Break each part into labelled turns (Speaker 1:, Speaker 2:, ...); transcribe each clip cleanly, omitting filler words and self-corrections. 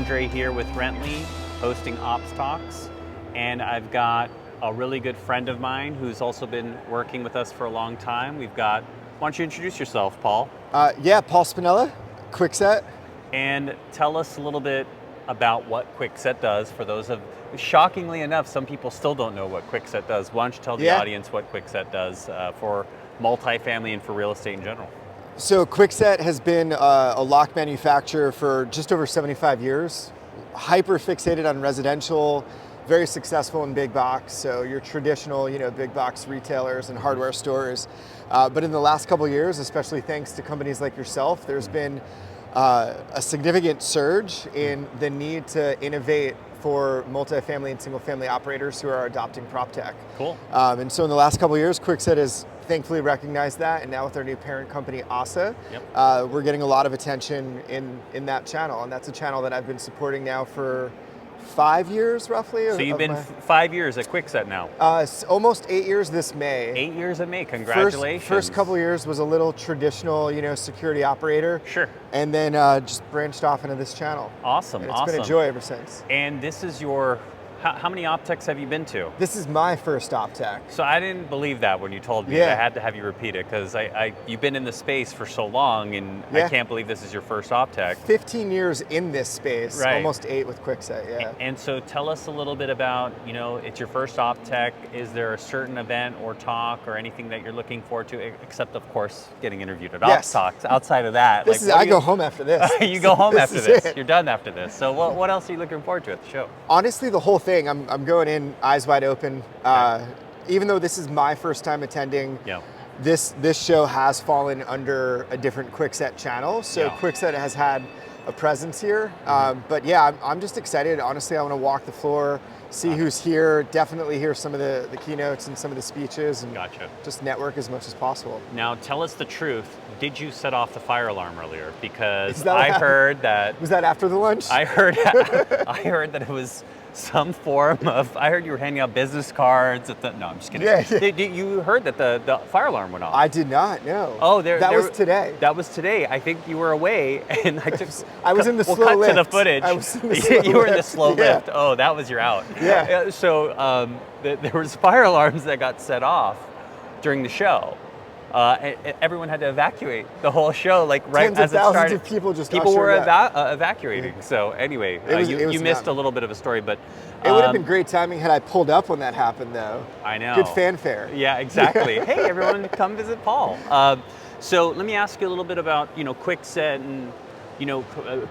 Speaker 1: Andre here with Rentley, hosting Ops Talks, and I've got a really good friend of mine who's also been working with us for a long time. Why don't you introduce yourself, Paul?
Speaker 2: Paul Spinella, Kwikset.
Speaker 1: And tell us a little bit about what Kwikset does. For those of, shockingly enough, some people still don't know what Kwikset does. Why don't you tell the audience what Kwikset does for multifamily and for real estate in general?
Speaker 2: So Kwikset has been a lock manufacturer for just over 75 years, hyper fixated on residential, very successful in big box. So your traditional, big box retailers and hardware stores. But in the last couple of years, especially thanks to companies like yourself, there's been a significant surge in the need to innovate for multifamily and single family operators who are adopting PropTech.
Speaker 1: Cool.
Speaker 2: And so in the last couple of years, Kwikset has thankfully recognized that, and now with our new parent company, ASSA, we're getting a lot of attention in that channel, and that's a channel that I've been supporting now for 5 years, roughly.
Speaker 1: So you've been 5 years at Kwikset now?
Speaker 2: Almost 8 years this May.
Speaker 1: 8 years in May, congratulations.
Speaker 2: First couple years was a little traditional, security operator.
Speaker 1: Sure.
Speaker 2: And then just branched off into this channel.
Speaker 1: Awesome,
Speaker 2: and it's been a joy ever since.
Speaker 1: And this is your, how many OpTechs have you been to?
Speaker 2: This is my first OpTech.
Speaker 1: So I didn't believe that when you told me. I had to have you repeat it because you've been in the space for so long, and I can't believe this is your first OpTech.
Speaker 2: 15 years in this space, almost 8 with Kwikset,
Speaker 1: And so tell us a little bit about, it's your first OpTech. Is there a certain event or talk or anything that you're looking forward to, except of course getting interviewed at Ops Talks? Outside of that,
Speaker 2: I go home after this.
Speaker 1: You go home after this. You're done after this. So what else are you looking forward to at the show?
Speaker 2: Honestly, the whole thing. I'm going in eyes wide open. Even though this is my first time attending, this show has fallen under a different Kwikset channel. So Kwikset has had a presence here. But I'm just excited. Honestly, I want to walk the floor, see who's here, definitely hear some of the keynotes and some of the speeches, and just network as much as possible.
Speaker 1: Now, tell us the truth. Did you set off the fire alarm earlier? Because I heard that...
Speaker 2: Was that after the lunch?
Speaker 1: I heard that it was some form of, I heard you were handing out business cards at the, no, I'm just kidding. You heard that the fire alarm went off?
Speaker 2: I did not, no.
Speaker 1: Oh,
Speaker 2: that was today.
Speaker 1: That was today. I think you were away, and
Speaker 2: I was in the slow lift.
Speaker 1: We'll cut to the footage.
Speaker 2: I was in the slow
Speaker 1: You were in the slow lift. Oh, that was your out. So there was fire alarms that got set off during the show. Everyone had to evacuate the whole show, like right as it started.
Speaker 2: Thousands of people just
Speaker 1: were evacuating. So anyway, you missed a little bit of a story, but
Speaker 2: it would have been great timing had I pulled up when that happened, though.
Speaker 1: I know.
Speaker 2: Good fanfare.
Speaker 1: Yeah, exactly. Hey, everyone, come visit Paul. So let me ask you a little bit about Kwikset and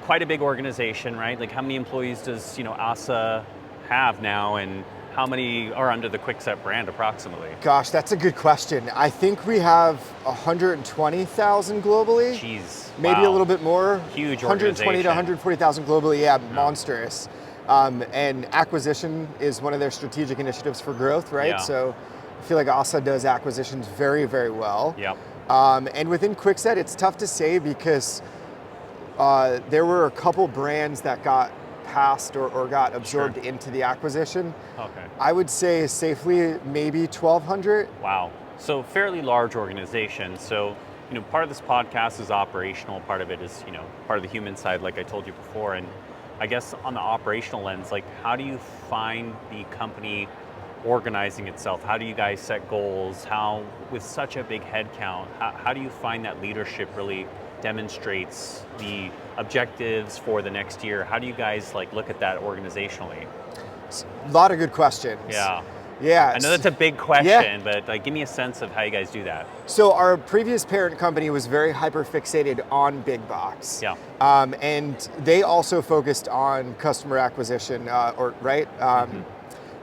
Speaker 1: quite a big organization, right? Like how many employees does ASSA have now, and how many are under the Kwikset brand approximately?
Speaker 2: Gosh, that's a good question. I think we have 120,000 globally.
Speaker 1: Jeez,
Speaker 2: maybe a little bit more.
Speaker 1: Huge
Speaker 2: 120 to 140,000 globally, monstrous. And acquisition is one of their strategic initiatives for growth, right? So I feel like ASSA does acquisitions very, very well. And within Kwikset, it's tough to say because there were a couple brands that got passed or got absorbed into the acquisition.
Speaker 1: Okay.
Speaker 2: I would say safely maybe 1,200.
Speaker 1: Wow. So fairly large organization. So, part of this podcast is operational. Part of it is, part of the human side, like I told you before. And I guess on the operational lens, like how do you find the company organizing itself? How do you guys set goals? How, with such a big head count, how do you find that leadership really demonstrates the objectives for the next year? How do you guys look at that organizationally?
Speaker 2: A lot of good questions. Yeah.
Speaker 1: I know that's a big question, but give me a sense of how you guys do that.
Speaker 2: So our previous parent company was very hyper fixated on big box. And they also focused on customer acquisition,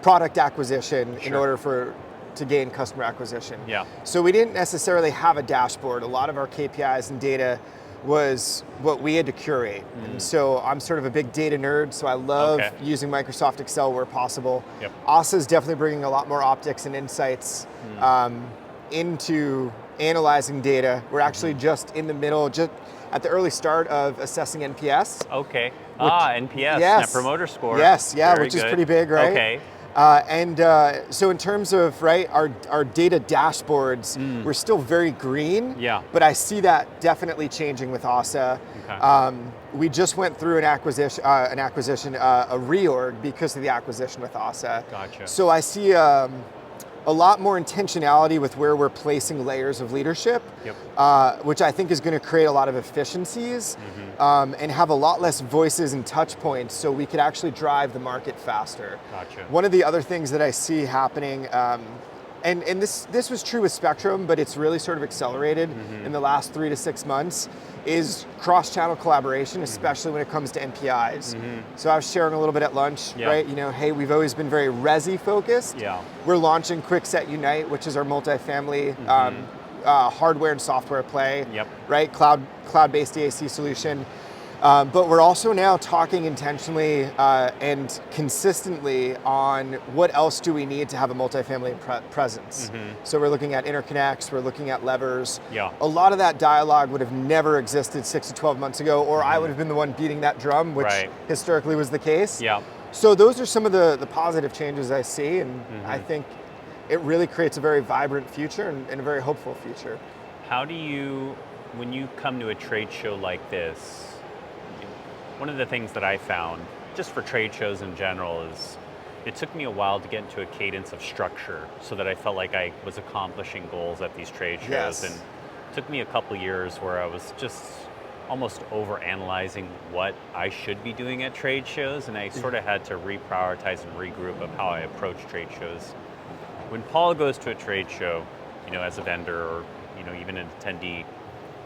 Speaker 2: product acquisition in order to gain customer acquisition. So we didn't necessarily have a dashboard. A lot of our KPIs and data was what we had to curate. And so I'm sort of a big data nerd, so I love using Microsoft Excel where possible. ASSA is definitely bringing a lot more optics and insights into analyzing data. We're actually just in the middle, just at the early start of assessing NPS.
Speaker 1: NPS, Net Promoter Score.
Speaker 2: Yes, which is pretty big, right? So in terms of our data dashboards, we're still very green.
Speaker 1: Yeah.
Speaker 2: But I see that definitely changing with ASSA.
Speaker 1: Okay.
Speaker 2: We just went through a reorg because of the acquisition with ASSA.
Speaker 1: Gotcha.
Speaker 2: So I see a lot more intentionality with where we're placing layers of leadership, which I think is going to create a lot of efficiencies and have a lot less voices and touch points, so we could actually drive the market faster.
Speaker 1: Gotcha.
Speaker 2: One of the other things that I see happening, and this was true with Spectrum, but it's really sort of accelerated in the last 3 to 6 months, is cross-channel collaboration, especially when it comes to NPIs. So I was sharing a little bit at lunch, right? Hey, we've always been very resi focused.
Speaker 1: Yeah.
Speaker 2: We're launching Kwikset Unite, which is our multifamily hardware and software play, right? Cloud-based DAC solution. But we're also now talking intentionally and consistently on what else do we need to have a multifamily presence. So we're looking at interconnects, we're looking at levers.
Speaker 1: Yeah.
Speaker 2: A lot of that dialogue would have never existed 6 to 12 months ago, or I would have been the one beating that drum, which historically was the case.
Speaker 1: Yeah.
Speaker 2: So those are some of the positive changes I see, and I think it really creates a very vibrant future and a very hopeful future.
Speaker 1: How do you, when you come to a trade show like this, one of the things that I found, just for trade shows in general, is it took me a while to get into a cadence of structure so that I felt like I was accomplishing goals at these trade shows. And it took me a couple years where I was just almost over-analyzing what I should be doing at trade shows, and I sort of had to reprioritize and regroup of how I approach trade shows. When Paul goes to a trade show, as a vendor or, even an attendee,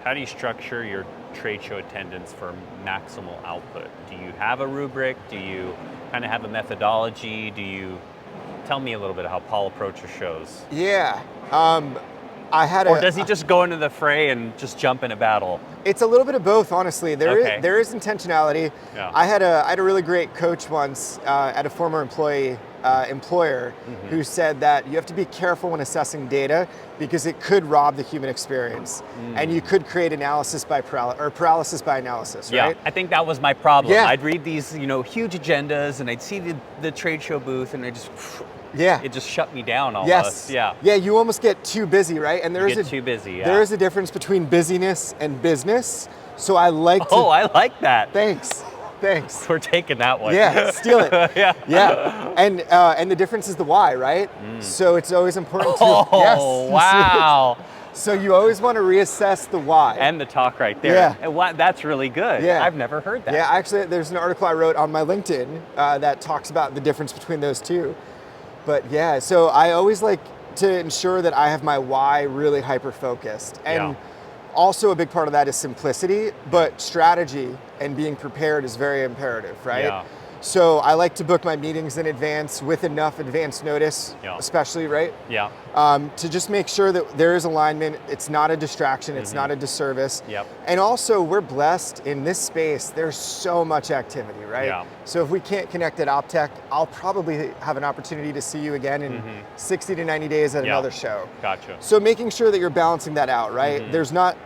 Speaker 1: how do you structure your trade show attendance for maximal output? Do you have a rubric? Do you kind of have a methodology? Tell me a little bit how Paul approaches shows.
Speaker 2: Yeah.
Speaker 1: Or does he just go into the fray and just jump in a battle?
Speaker 2: It's a little bit of both, honestly. There is intentionality.
Speaker 1: Yeah.
Speaker 2: I had a really great coach once at a former employer who said that you have to be careful when assessing data because it could rob the human experience, and you could create analysis by paralysis by analysis, right?
Speaker 1: Yeah, I think that was my problem.
Speaker 2: Yeah.
Speaker 1: I'd read these, huge agendas, and I'd see the trade show booth, and it just shut me down almost.
Speaker 2: Yes. Yeah, you almost get too busy, right? And
Speaker 1: There
Speaker 2: is a difference between busyness and business. So I like to.
Speaker 1: Oh, I like that.
Speaker 2: Thanks.
Speaker 1: We're taking that one.
Speaker 2: Yeah, steal it.
Speaker 1: Yeah.
Speaker 2: And the difference is the why, right? So it's always important to.
Speaker 1: Oh, wow.
Speaker 2: So you always want to reassess the why.
Speaker 1: And the talk right there.
Speaker 2: Yeah.
Speaker 1: And that's really good.
Speaker 2: Yeah.
Speaker 1: I've never heard that.
Speaker 2: Yeah, actually, there's an article I wrote on my LinkedIn that talks about the difference between those two. But yeah, so I always like to ensure that I have my why really hyper-focused. And also a big part of that is simplicity, but strategy and being prepared is very imperative, right?
Speaker 1: Yeah.
Speaker 2: So I like to book my meetings in advance with enough advance notice, especially, right?
Speaker 1: Yeah.
Speaker 2: To just make sure that there is alignment, it's not a distraction, it's not a disservice.
Speaker 1: Yep.
Speaker 2: And also, we're blessed in this space, there's so much activity, right?
Speaker 1: Yeah.
Speaker 2: So if we can't connect at OpTech, I'll probably have an opportunity to see you again in 60 to 90 days at another show.
Speaker 1: Gotcha.
Speaker 2: So making sure that you're balancing that out, right? There's not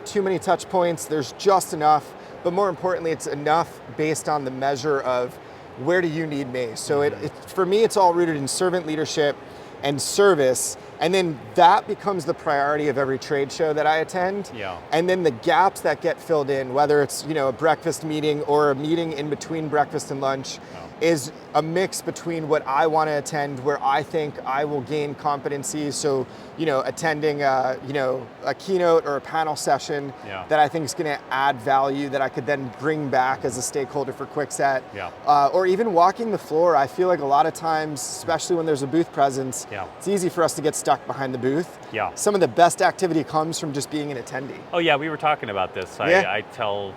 Speaker 2: too many touch points, there's just enough, but more importantly, it's enough based on the measure of where do you need me? So for me, it's all rooted in servant leadership and service, and then that becomes the priority of every trade show that I attend.
Speaker 1: Yeah.
Speaker 2: And then the gaps that get filled in, whether it's a breakfast meeting or a meeting in between breakfast and lunch, is a mix between what I want to attend, where I think I will gain competency. So, attending a keynote or a panel session that I think is going to add value that I could then bring back as a stakeholder for Kwikset. Or even walking the floor. I feel like a lot of times, especially when there's a booth presence, it's easy for us to get stuck behind the booth. Some of the best activity comes from just being an attendee.
Speaker 1: Oh yeah, we were talking about this. I tell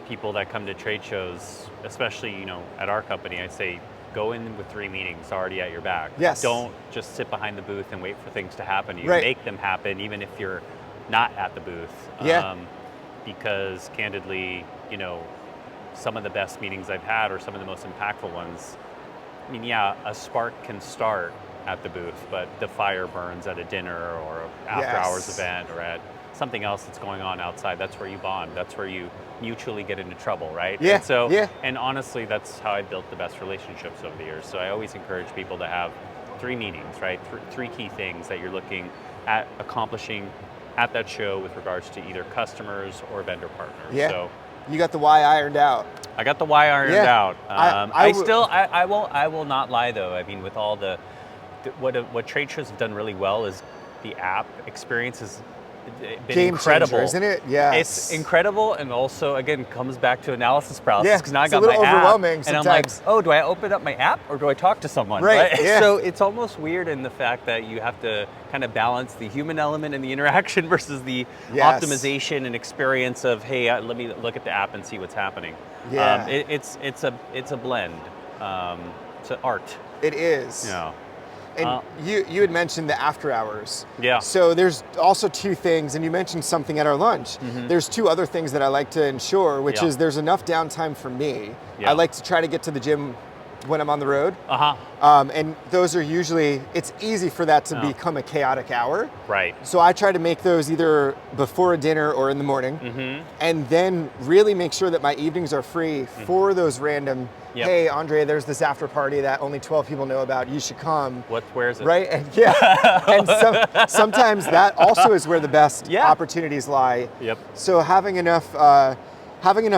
Speaker 1: people that come to trade shows, especially at our company, I say go in with 3 meetings already at your back.
Speaker 2: Yes.
Speaker 1: Don't just sit behind the booth and wait for things to happen. You
Speaker 2: Right.
Speaker 1: make them happen even if you're not at the booth. Because candidly, some of the best meetings I've had or some of the most impactful ones, a spark can start at the booth, but the fire burns at a dinner or after hours event or at something else that's going on outside. That's where you bond. That's where you mutually get into trouble, right?
Speaker 2: Yeah.
Speaker 1: And so,
Speaker 2: yeah.
Speaker 1: and honestly, that's how I built the best relationships over the years. So I always encourage people to have 3 meetings, right? Three key things that you're looking at accomplishing at that show with regards to either customers or vendor partners.
Speaker 2: Yeah.
Speaker 1: So
Speaker 2: You got the why ironed out.
Speaker 1: I got the why ironed
Speaker 2: Yeah.
Speaker 1: out. I will not lie though. I mean, with all what trade shows have done really well is the app experience has been
Speaker 2: Game
Speaker 1: incredible,
Speaker 2: changer, isn't it? Yeah.
Speaker 1: It's incredible, and also again comes back to analysis paralysis
Speaker 2: Yeah,
Speaker 1: because now I
Speaker 2: it's
Speaker 1: got
Speaker 2: a little
Speaker 1: my app,
Speaker 2: overwhelming
Speaker 1: and I'm like,
Speaker 2: sometimes.
Speaker 1: oh, do I open up my app or do I talk to someone?
Speaker 2: Right, yeah.
Speaker 1: So it's almost weird in the fact that you have to kind of balance the human element and the interaction versus the
Speaker 2: Yes.
Speaker 1: optimization and experience of, hey, let me look at the app and see what's happening.
Speaker 2: Yeah.
Speaker 1: It's a blend. It's an art.
Speaker 2: It is.
Speaker 1: Yeah.
Speaker 2: And you had mentioned the after hours.
Speaker 1: Yeah.
Speaker 2: So there's also 2 things, and you mentioned something at our lunch. There's 2 other things that I like to ensure, which
Speaker 1: Yeah.
Speaker 2: is there's enough downtime for me.
Speaker 1: Yeah.
Speaker 2: I like to try to get to the gym when I'm on the road.
Speaker 1: Uh-huh.
Speaker 2: And those are usually, it's easy for that to
Speaker 1: Oh.
Speaker 2: become a chaotic hour.
Speaker 1: Right.
Speaker 2: So I try to make those either before a dinner or in the morning, and then really make sure that my evenings are free for those random,
Speaker 1: Yep.
Speaker 2: hey, Andre, there's this after party that only 12 people know about, you should come.
Speaker 1: Where is it?
Speaker 2: Right, and yeah, and sometimes that also is where the best
Speaker 1: Yeah.
Speaker 2: opportunities lie.
Speaker 1: Yep.
Speaker 2: So having enough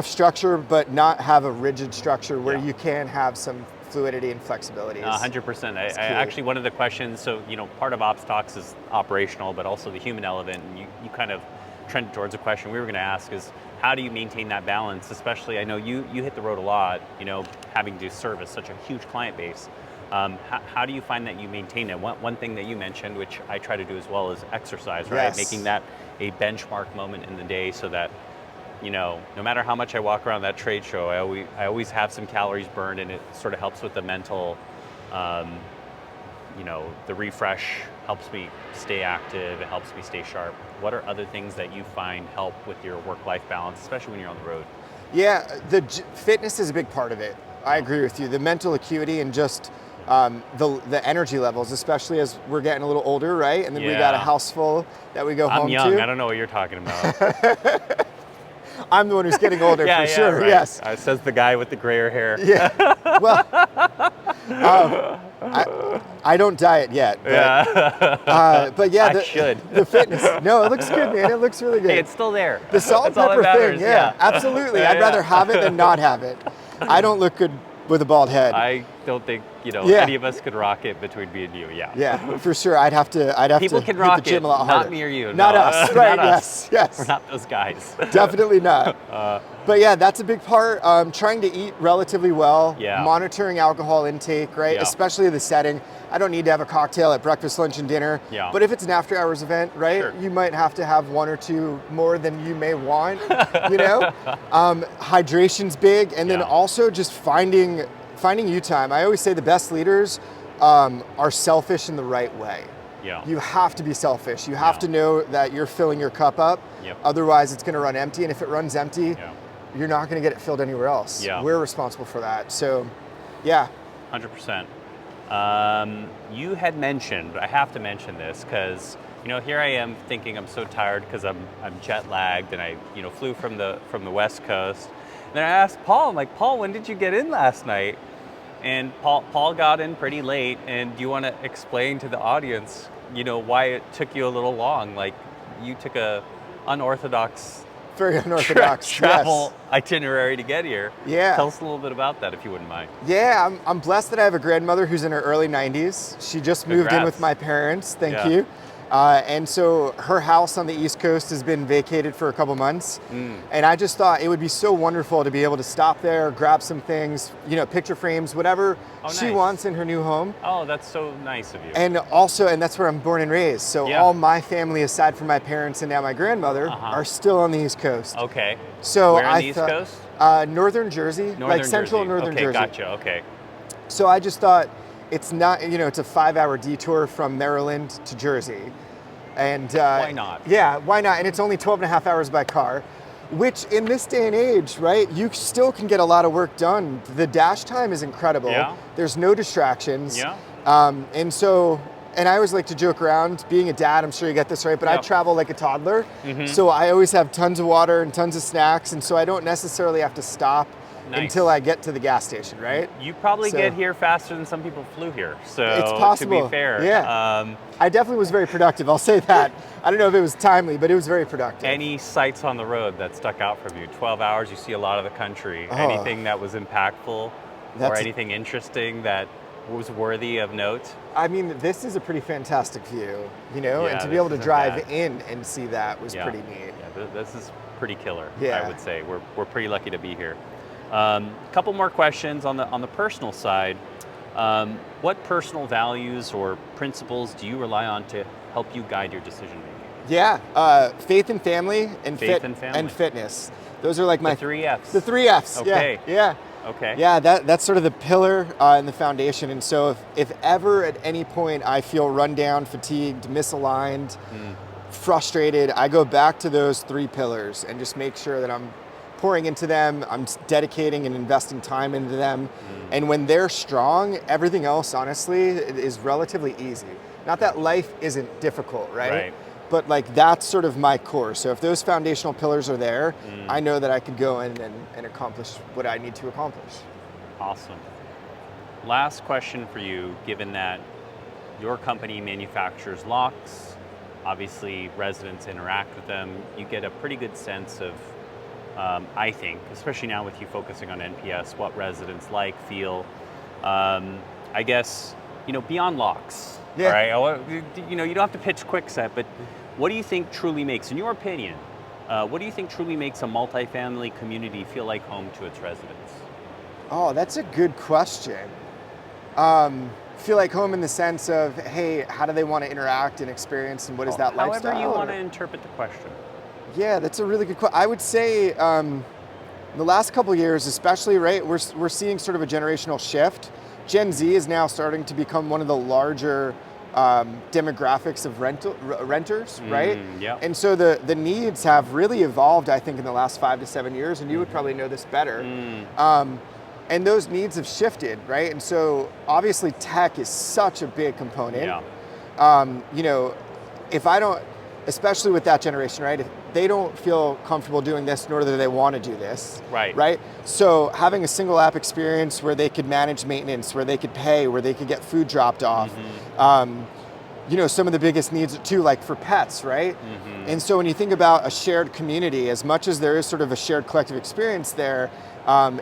Speaker 2: structure, but not have a rigid structure where
Speaker 1: Yeah.
Speaker 2: you can have some fluidity and flexibility.
Speaker 1: 100%. I actually, one of the questions, so, part of Ops Talks is operational, but also the human element, and you kind of trended towards a question we were going to ask is, how do you maintain that balance? Especially, I know you hit the road a lot, having to service such a huge client base. How do you find that you maintain it? One thing that you mentioned, which I try to do as well, is exercise, right?
Speaker 2: Yes.
Speaker 1: Making that a benchmark moment in the day so that, no matter how much I walk around that trade show, I always have some calories burned, and it sort of helps with the mental, the refresh helps me stay active, it helps me stay sharp. What are other things that you find help with your work-life balance, especially when you're on the road?
Speaker 2: Yeah, fitness is a big part of it. I agree with you. The mental acuity and just the energy levels, especially as we're getting a little older, right? And then we got a
Speaker 1: Yeah.
Speaker 2: house full that we go home to.
Speaker 1: I'm young, I don't know what you're talking about.
Speaker 2: I'm the one who's getting older for sure,
Speaker 1: right.
Speaker 2: yes.
Speaker 1: Says the guy with the grayer hair.
Speaker 2: Yeah, well, I don't diet yet, but yeah,
Speaker 1: I should.
Speaker 2: the fitness. No, it looks good, man. It looks really good.
Speaker 1: Hey, it's still there.
Speaker 2: The salt and
Speaker 1: That's all
Speaker 2: pepper
Speaker 1: that matters,
Speaker 2: thing, yeah, absolutely. I'd rather have it than not have it. I don't look good with a bald head.
Speaker 1: I don't think
Speaker 2: Yeah.
Speaker 1: any of us could rock it between me and you. Yeah.
Speaker 2: Yeah, for sure. I'd have to
Speaker 1: People can
Speaker 2: hit
Speaker 1: rock
Speaker 2: the gym
Speaker 1: it,
Speaker 2: a lot
Speaker 1: not
Speaker 2: harder.
Speaker 1: me or you.
Speaker 2: Not
Speaker 1: No,
Speaker 2: us, right?
Speaker 1: not us.
Speaker 2: Yes.
Speaker 1: We're not those guys.
Speaker 2: Definitely not. But yeah, that's a big part. Trying to eat relatively well,
Speaker 1: Yeah.
Speaker 2: monitoring alcohol intake, right?
Speaker 1: Yeah.
Speaker 2: Especially the setting. I don't need to have a cocktail at breakfast, lunch, and dinner.
Speaker 1: Yeah.
Speaker 2: But if it's an after hours event, right,
Speaker 1: Sure.
Speaker 2: you might have to have 1 or 2 more than you may want, Hydration's big. And then
Speaker 1: Yeah.
Speaker 2: also just finding you time. I always say the best leaders are selfish in the right way.
Speaker 1: Yeah.
Speaker 2: You have to be selfish. You have
Speaker 1: Yeah.
Speaker 2: to know that you're filling your cup up.
Speaker 1: Yep.
Speaker 2: Otherwise, it's going to run empty. And if it runs empty,
Speaker 1: Yeah.
Speaker 2: you're not going to get it filled anywhere else.
Speaker 1: Yeah.
Speaker 2: We're responsible for that. So, yeah.
Speaker 1: 100%. You had mentioned, I have to mention this because, here I am thinking I'm so tired because I'm jet lagged and I, flew from the West Coast. And then I asked Paul, I'm like, Paul, when did you get in last night? And Paul got in pretty late. And do you want to explain to the audience, why it took you a little long? Like, you took a unorthodox
Speaker 2: Very unorthodox.
Speaker 1: travel itinerary to get here.
Speaker 2: Yeah.
Speaker 1: Tell us a little bit about that if you wouldn't mind.
Speaker 2: Yeah, I'm blessed that I have a grandmother who's in her early 90s. She just moved in
Speaker 1: Congrats.
Speaker 2: with my parents. Thank
Speaker 1: Yeah.
Speaker 2: you. And so her house on the East Coast has been vacated for a couple months. And I just thought it would be so wonderful to be able to stop there, grab some things, picture frames, whatever she
Speaker 1: nice.
Speaker 2: wants in her new home.
Speaker 1: Oh, that's so nice of you.
Speaker 2: And that's where I'm born and raised. So
Speaker 1: Yeah.
Speaker 2: all my family, aside from my parents and now my grandmother, are still on the East Coast.
Speaker 1: Okay.
Speaker 2: So
Speaker 1: Where on
Speaker 2: I
Speaker 1: the East
Speaker 2: thought,
Speaker 1: Coast?
Speaker 2: Northern Jersey, like central
Speaker 1: Jersey.
Speaker 2: northern
Speaker 1: Okay,
Speaker 2: Jersey.
Speaker 1: gotcha. Okay.
Speaker 2: So I just thought it's not, it's a 5-hour detour from Maryland to Jersey. And
Speaker 1: Why not?
Speaker 2: Yeah, why not? And it's only 12 and a half hours by car, which in this day and age, right, you still can get a lot of work done. The dash time is incredible.
Speaker 1: Yeah.
Speaker 2: There's no distractions.
Speaker 1: Yeah.
Speaker 2: And so and I always like to joke around, being a dad, I'm sure you get this right, but I
Speaker 1: Yep.
Speaker 2: travel like a toddler. So I always have tons of water and tons of snacks, and so I don't necessarily have to stop
Speaker 1: Nice.
Speaker 2: until I get to the gas station, right?
Speaker 1: You probably
Speaker 2: So-
Speaker 1: get here faster than some people flew here. So
Speaker 2: It's possible.
Speaker 1: to be fair,
Speaker 2: Yeah. I definitely was very productive, I'll say that. I don't know if it was timely, but it was very productive.
Speaker 1: any sights on the road that stuck out from you? 12 hours, you see a lot of the country.
Speaker 2: Oh.
Speaker 1: Anything that was impactful or
Speaker 2: That's-
Speaker 1: anything interesting that was worthy of note?
Speaker 2: I mean, this is a pretty fantastic view, you know,
Speaker 1: Yeah,
Speaker 2: and to be
Speaker 1: this
Speaker 2: able to
Speaker 1: isn't
Speaker 2: drive
Speaker 1: bad.
Speaker 2: in and see that was
Speaker 1: Yeah.
Speaker 2: pretty neat.
Speaker 1: Yeah, this is pretty killer,
Speaker 2: Yeah.
Speaker 1: I would say. We're pretty lucky to be here. Couple more questions on the personal side. What personal values or principles do you rely on to help you guide your decision making?
Speaker 2: Yeah, faith and family and
Speaker 1: Faith and family.
Speaker 2: and fitness. Those are like my
Speaker 1: The 3 Fs.
Speaker 2: The 3 Fs.
Speaker 1: Okay.
Speaker 2: Yeah.
Speaker 1: Okay.
Speaker 2: Yeah, that's sort of the pillar and the foundation. And so if ever at any point I feel run down, fatigued, misaligned, frustrated, I go back to those 3 pillars and just make sure that I'm pouring into them, I'm dedicating and investing time into them. And when they're strong, everything else, honestly, is relatively easy. Not that life isn't difficult,
Speaker 1: Right.
Speaker 2: But like that's sort of my core. So if those foundational pillars are there, I know that I could go in and accomplish what I need to accomplish.
Speaker 1: Awesome. Last question for you, given that your company manufactures locks, obviously residents interact with them, you get a pretty good sense of, I think, especially now with you focusing on NPS, what residents like, feel. I guess, beyond locks,
Speaker 2: Yeah.
Speaker 1: all right? You don't have to pitch Kwikset, but what do you think truly makes, in your opinion, what do you think truly makes a multifamily community feel like home to its residents?
Speaker 2: Oh, that's a good question. Feel like home in the sense of, hey, how do they want to interact and experience, and what is that lifestyle?
Speaker 1: However you want to
Speaker 2: or-
Speaker 1: interpret the question.
Speaker 2: Yeah, that's a really good question. I would say the last couple of years, especially, right, we're seeing sort of a generational shift. Gen Z is now starting to become one of the larger demographics of renters, right?
Speaker 1: Yeah.
Speaker 2: And so the needs have really evolved, I think, in the last 5 to 7 years, and you would probably know this better. And those needs have shifted, right? And so obviously tech is such a big component.
Speaker 1: Yeah.
Speaker 2: If I don't, especially with that generation, right? If they don't feel comfortable doing this, nor do they want to do this.
Speaker 1: Right.
Speaker 2: Right? So having a single app experience where they could manage maintenance, where they could pay, where they could get food dropped off. Some of the biggest needs too, like for pets, right? And so when you think about a shared community, as much as there is sort of a shared collective experience there,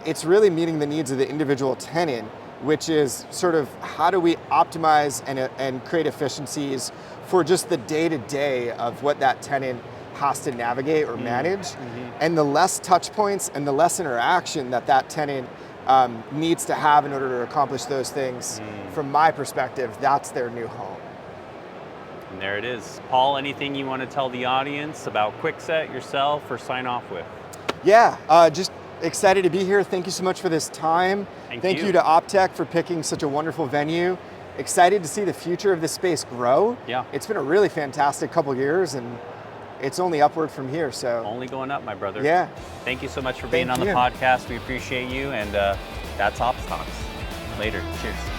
Speaker 2: it's really meeting the needs of the individual tenant, which is sort of how do we optimize and create efficiencies for just the day-to-day of what that tenant has to navigate or manage. And the less touch points and the less interaction that tenant needs to have in order to accomplish those things, from my perspective, that's their new home.
Speaker 1: And there it is. Paul, anything you want to tell the audience about Kwikset, yourself, or sign off with?
Speaker 2: Yeah, just excited to be here. Thank you so much for this time.
Speaker 1: Thank
Speaker 2: you
Speaker 1: you
Speaker 2: to PropTech for picking such a wonderful venue. Excited to see the future of this space grow.
Speaker 1: Yeah.
Speaker 2: It's been a really fantastic couple years, and it's only upward from here. So
Speaker 1: Only going up, my brother.
Speaker 2: yeah,
Speaker 1: Thank you so much for being
Speaker 2: Thank
Speaker 1: on the
Speaker 2: you.
Speaker 1: podcast. We appreciate you, and that's Ops Talks. Later. Cheers.